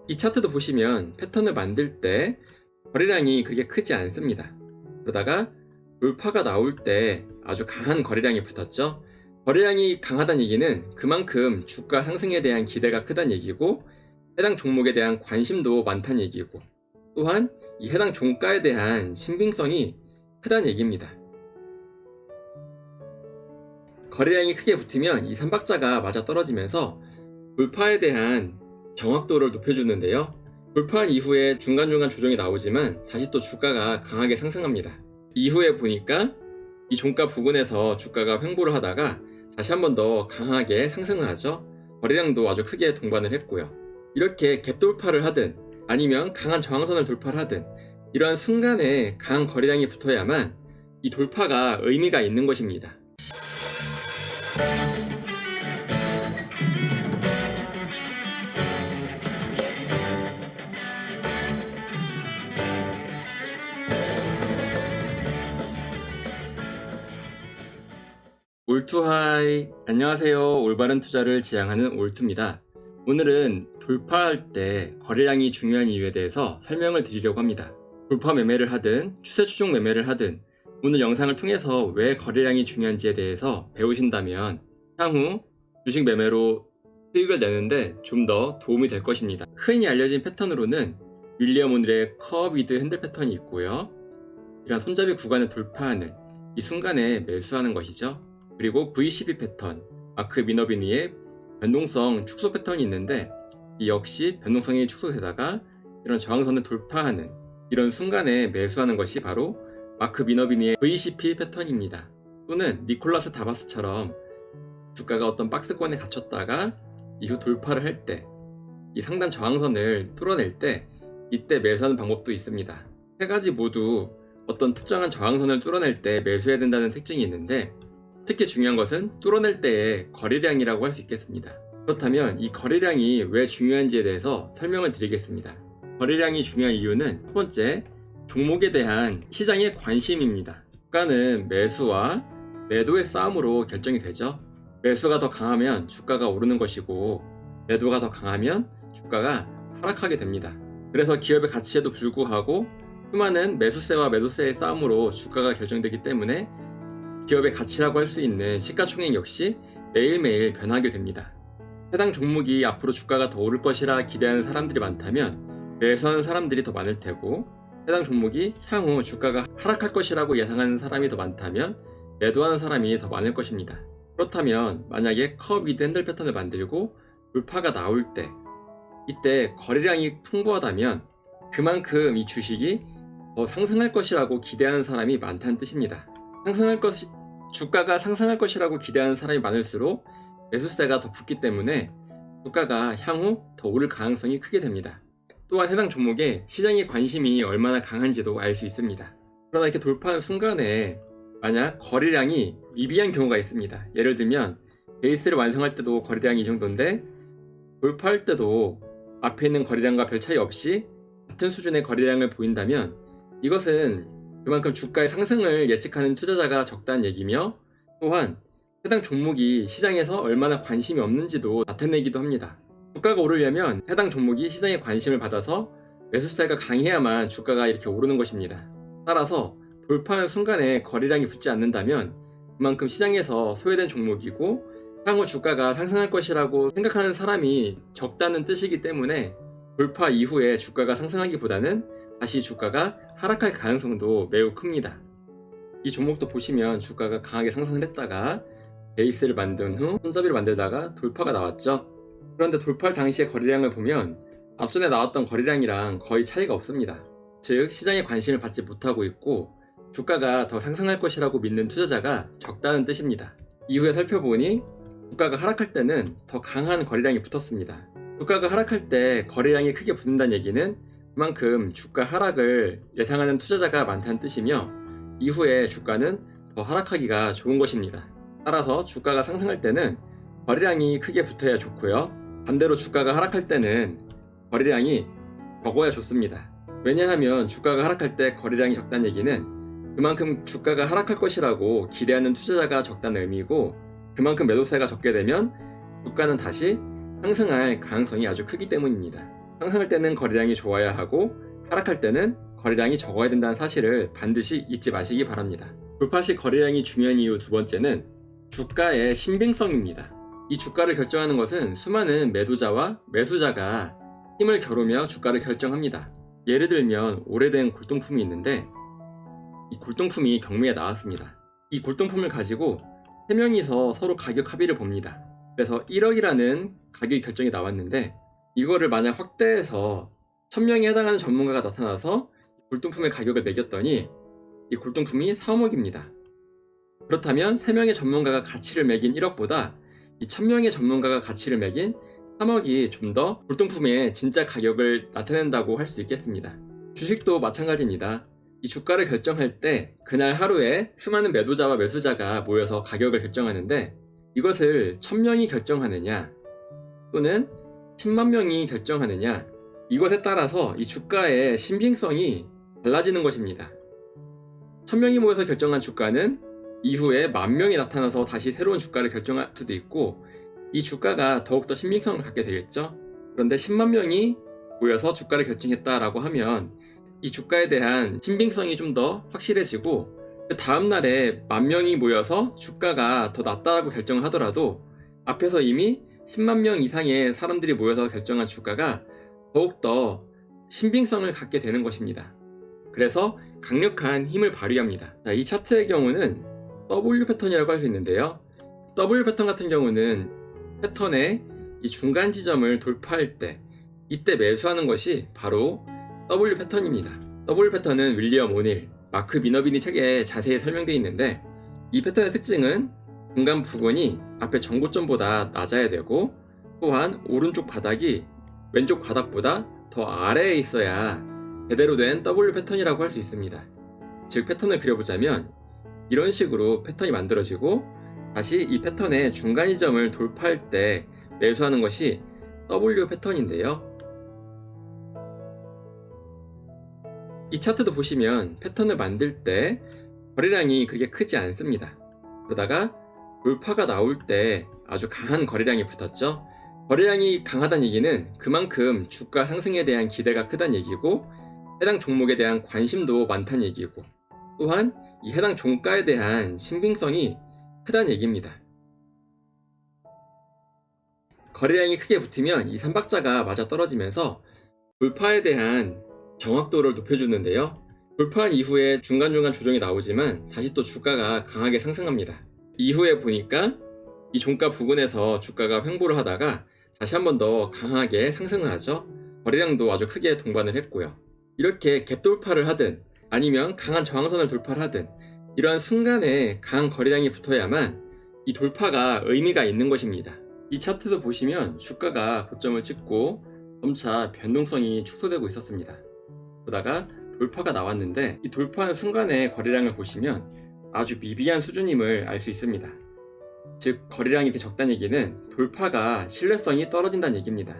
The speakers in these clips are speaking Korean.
이 차트도 보시면 패턴을 만들 때 거래량이 그렇게 크지 않습니다. 그러다가 돌파가 나올 때 아주 강한 거래량이 붙었죠. 거래량이 강하다는 얘기는 그만큼 주가 상승에 대한 기대가 크다는 얘기고, 해당 종목에 대한 관심도 많다는 얘기고, 또한 이 해당 종가에 대한 신빙성이 크다는 얘기입니다. 거래량이 크게 붙으면 이 3박자가 맞아 떨어지면서 돌파에 대한 정확도를 높여주는데요. 돌파한 이후에 중간중간 조정이 나오지만 다시 또 주가가 강하게 상승합니다. 이후에 보니까 이 종가 부근에서 주가가 횡보를 하다가 다시 한 번 더 강하게 상승을 하죠. 거래량도 아주 크게 동반을 했고요. 이렇게 갭 돌파를 하든 아니면 강한 저항선을 돌파를 하든 이러한 순간에 강한 거래량이 붙어야만 이 돌파가 의미가 있는 것입니다. 올투하이, 안녕하세요. 올바른 투자를 지향하는 올투입니다. 오늘은 돌파할 때 거래량이 중요한 이유에 대해서 설명을 드리려고 합니다. 돌파 매매를 하든 추세 추종 매매를 하든 오늘 영상을 통해서 왜 거래량이 중요한지에 대해서 배우신다면 향후 주식 매매로 수익을 내는데 좀 더 도움이 될 것입니다. 흔히 알려진 패턴으로는 윌리엄 오닐의 커 위드 핸들 패턴이 있고요. 이런 손잡이 구간을 돌파하는 이 순간에 매수하는 것이죠. 그리고 V12 패턴, 마크 미너비니의 변동성 축소 패턴이 있는데, 이 역시 변동성이 축소되다가 이런 저항선을 돌파하는 이런 순간에 매수하는 것이 바로 마크 미너비니의 VCP 패턴입니다. 또는 니콜라스 다바스처럼 주가가 어떤 박스권에 갇혔다가 이후 돌파를 할 때 이 상단 저항선을 뚫어낼 때 이때 매수하는 방법도 있습니다. 세 가지 모두 어떤 특정한 저항선을 뚫어낼 때 매수해야 된다는 특징이 있는데, 특히 중요한 것은 뚫어낼 때의 거래량이라고 할 수 있겠습니다. 그렇다면 이 거래량이 왜 중요한지에 대해서 설명을 드리겠습니다. 거래량이 중요한 이유는 첫 번째, 종목에 대한 시장의 관심입니다. 주가는 매수와 매도의 싸움으로 결정이 되죠. 매수가 더 강하면 주가가 오르는 것이고, 매도가 더 강하면 주가가 하락하게 됩니다. 그래서 기업의 가치에도 불구하고 수많은 매수세와 매도세의 싸움으로 주가가 결정되기 때문에 기업의 가치라고 할 수 있는 시가총액 역시 매일매일 변하게 됩니다. 해당 종목이 앞으로 주가가 더 오를 것이라 기대하는 사람들이 많다면 매수하는 사람들이 더 많을 테고, 해당 종목이 향후 주가가 하락할 것이라고 예상하는 사람이 더 많다면 매도하는 사람이 더 많을 것입니다. 그렇다면 만약에 커 위드 핸들 패턴을 만들고 돌파가 나올 때, 이때 거래량이 풍부하다면 그만큼 이 주식이 더 상승할 것이라고 기대하는 사람이 많다는 뜻입니다. 주가가 상승할 것이라고 기대하는 사람이 많을수록 매수세가 더 붙기 때문에 주가가 향후 더 오를 가능성이 크게 됩니다. 또한 해당 종목에 시장의 관심이 얼마나 강한지도 알 수 있습니다. 그러나 이렇게 돌파하는 순간에 만약 거래량이 미비한 경우가 있습니다. 예를 들면 베이스를 완성할 때도 거래량이 이 정도인데 돌파할 때도 앞에 있는 거래량과 별 차이 없이 같은 수준의 거래량을 보인다면 이것은 그만큼 주가의 상승을 예측하는 투자자가 적다는 얘기며, 또한 해당 종목이 시장에서 얼마나 관심이 없는지도 나타내기도 합니다. 주가가 오르려면 해당 종목이 시장의 관심을 받아서 매수세가 강해야만 주가가 이렇게 오르는 것입니다. 따라서 돌파하는 순간에 거래량이 붙지 않는다면 그만큼 시장에서 소외된 종목이고 향후 주가가 상승할 것이라고 생각하는 사람이 적다는 뜻이기 때문에 돌파 이후에 주가가 상승하기보다는 다시 주가가 하락할 가능성도 매우 큽니다. 이 종목도 보시면 주가가 강하게 상승을 했다가 베이스를 만든 후 손잡이를 만들다가 돌파가 나왔죠. 그런데 돌파할 당시의 거래량을 보면 앞전에 나왔던 거래량이랑 거의 차이가 없습니다. 즉 시장의 관심을 받지 못하고 있고 주가가 더 상승할 것이라고 믿는 투자자가 적다는 뜻입니다. 이후에 살펴보니 주가가 하락할 때는 더 강한 거래량이 붙었습니다. 주가가 하락할 때 거래량이 크게 붙는다는 얘기는 그만큼 주가 하락을 예상하는 투자자가 많다는 뜻이며, 이후에 주가는 더 하락하기가 좋은 것입니다. 따라서 주가가 상승할 때는 거래량이 크게 붙어야 좋고요. 반대로 주가가 하락할 때는 거래량이 적어야 좋습니다. 왜냐하면 주가가 하락할 때 거래량이 적다는 얘기는 그만큼 주가가 하락할 것이라고 기대하는 투자자가 적다는 의미고, 그만큼 매도세가 적게 되면 주가는 다시 상승할 가능성이 아주 크기 때문입니다. 상승할 때는 거래량이 좋아야 하고 하락할 때는 거래량이 적어야 된다는 사실을 반드시 잊지 마시기 바랍니다. 돌파 시 거래량이 중요한 이유 두 번째는 주가의 신빙성입니다. 이 주가를 결정하는 것은 수많은 매도자와 매수자가 힘을 겨루며 주가를 결정합니다. 예를 들면 오래된 골동품이 있는데 이 골동품이 경매에 나왔습니다. 이 골동품을 가지고 3명이서 서로 가격 합의를 봅니다. 그래서 1억이라는 가격 결정이 나왔는데 이거를 만약 확대해서 1000명에 해당하는 전문가가 나타나서 골동품의 가격을 매겼더니 이 골동품이 3억입니다. 그렇다면 3명의 전문가가 가치를 매긴 1억보다 이 1000명의 전문가가 가치를 매긴 3억이 좀 더 골동품의 진짜 가격을 나타낸다고 할 수 있겠습니다. 주식도 마찬가지입니다. 이 주가를 결정할 때 그날 하루에 수많은 매도자와 매수자가 모여서 가격을 결정하는데 이것을 1000명이 결정하느냐 또는 10만 명이 결정하느냐 이것에 따라서 이 주가의 신빙성이 달라지는 것입니다. 1000명이 모여서 결정한 주가는 이후에 10,000명이 나타나서 다시 새로운 주가를 결정할 수도 있고 이 주가가 더욱더 신빙성을 갖게 되겠죠. 그런데 10만 명이 모여서 주가를 결정했다라고 하면 이 주가에 대한 신빙성이 좀 더 확실해지고 그 다음날에 10,000명이 모여서 주가가 더 낮다라고 결정을 하더라도 앞에서 이미 10만 명 이상의 사람들이 모여서 결정한 주가가 더욱더 신빙성을 갖게 되는 것입니다. 그래서 강력한 힘을 발휘합니다. 자, 이 차트의 경우는 W 패턴이라고 할 수 있는데요. W 패턴 같은 경우는 패턴의 이 중간 지점을 돌파할 때 이때 매수하는 것이 바로 W 패턴입니다. W 패턴은 윌리엄 오닐, 마크 미너비니 책에 자세히 설명되어 있는데 이 패턴의 특징은 중간 부근이 앞에 전고점보다 낮아야 되고 또한 오른쪽 바닥이 왼쪽 바닥보다 더 아래에 있어야 제대로 된 W 패턴이라고 할 수 있습니다. 즉 패턴을 그려보자면 이런 식으로 패턴이 만들어지고 다시 이 패턴의 중간 지점을 돌파할 때 매수하는 것이 W 패턴인데요. 이 차트도 보시면 패턴을 만들 때 거래량이 그렇게 크지 않습니다. 그러다가 돌파가 나올 때 아주 강한 거래량이 붙었죠. 거래량이 강하다는 얘기는 그만큼 주가 상승에 대한 기대가 크다는 얘기고 해당 종목에 대한 관심도 많다는 얘기고 또한 이 해당 종가에 대한 신빙성이 크다는 얘기입니다. 거래량이 크게 붙으면 이 3박자가 맞아 떨어지면서 돌파에 대한 정확도를 높여주는데요. 돌파한 이후에 중간중간 조정이 나오지만 다시 또 주가가 강하게 상승합니다. 이후에 보니까 이 종가 부근에서 주가가 횡보를 하다가 다시 한 번 더 강하게 상승을 하죠. 거래량도 아주 크게 동반을 했고요. 이렇게 갭 돌파를 하든 아니면 강한 저항선을 돌파를 하든 이러한 순간에 강한 거래량이 붙어야만 이 돌파가 의미가 있는 것입니다. 이 차트도 보시면 주가가 고점을 찍고 점차 변동성이 축소되고 있었습니다. 그러다가 돌파가 나왔는데 이 돌파하는 순간의 거래량을 보시면 아주 미비한 수준임을 알 수 있습니다. 즉 거래량이 이렇게 적다는 얘기는 돌파가 신뢰성이 떨어진다는 얘기입니다.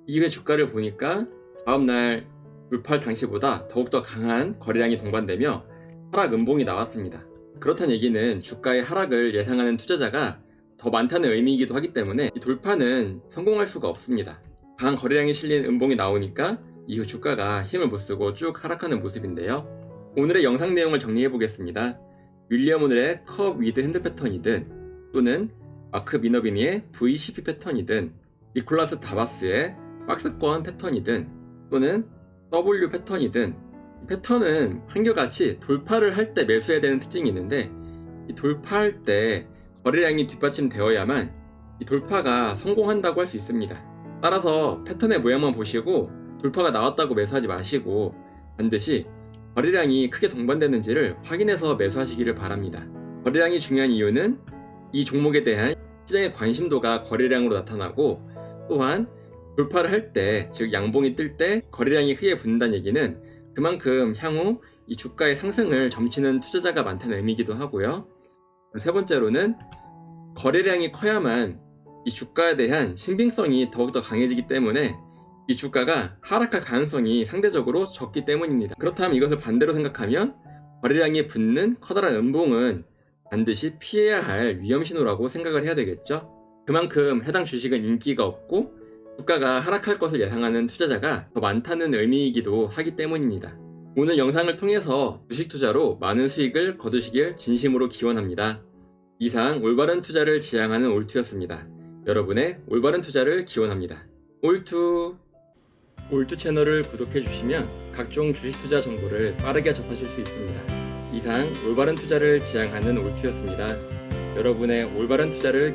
이후에 주가를 보니까 다음날 돌파할 당시보다 더욱더 강한 거래량이 동반되며 하락 음봉이 나왔습니다. 그렇다는 얘기는 주가의 하락을 예상하는 투자자가 더 많다는 의미이기도 하기 때문에 이 돌파는 성공할 수가 없습니다. 강한 거래량이 실린 음봉이 나오니까 이후 주가가 힘을 못쓰고 쭉 하락하는 모습인데요. 오늘의 영상 내용을 정리해 보겠습니다. 윌리엄 오닐의 컵 위드 핸들 패턴이든 또는 마크 미너비니의 VCP 패턴이든 니콜라스 다바스의 박스권 패턴이든 또는 W 패턴이든 패턴은 한결같이 돌파를 할 때 매수해야 되는 특징이 있는데 이 돌파할 때 거래량이 뒷받침되어야만 이 돌파가 성공한다고 할 수 있습니다. 따라서 패턴의 모양만 보시고 돌파가 나왔다고 매수하지 마시고 반드시 거래량이 크게 동반되는지를 확인해서 매수하시기를 바랍니다. 거래량이 중요한 이유는 이 종목에 대한 시장의 관심도가 거래량으로 나타나고 또한 돌파를 할 때, 즉 양봉이 뜰 때 거래량이 크게 붙는다는 얘기는 그만큼 향후 이 주가의 상승을 점치는 투자자가 많다는 의미이기도 하고요. 세 번째로는 거래량이 커야만 이 주가에 대한 신빙성이 더욱더 강해지기 때문에 이 주가가 하락할 가능성이 상대적으로 적기 때문입니다. 그렇다면 이것을 반대로 생각하면 거래량이 붙는 커다란 음봉은 반드시 피해야 할 위험 신호라고 생각을 해야 되겠죠. 그만큼 해당 주식은 인기가 없고 주가가 하락할 것을 예상하는 투자자가 더 많다는 의미이기도 하기 때문입니다. 오늘 영상을 통해서 주식 투자로 많은 수익을 거두시길 진심으로 기원합니다. 이상 올바른 투자를 지향하는 올투였습니다. 여러분의 올바른 투자를 기원합니다. 올투 채널을 구독해 주시면 각종 주식 투자 정보를 빠르게 접하실 수 있습니다. 이상 올바른 투자를 지향하는 올투였습니다. 여러분의 올바른 투자를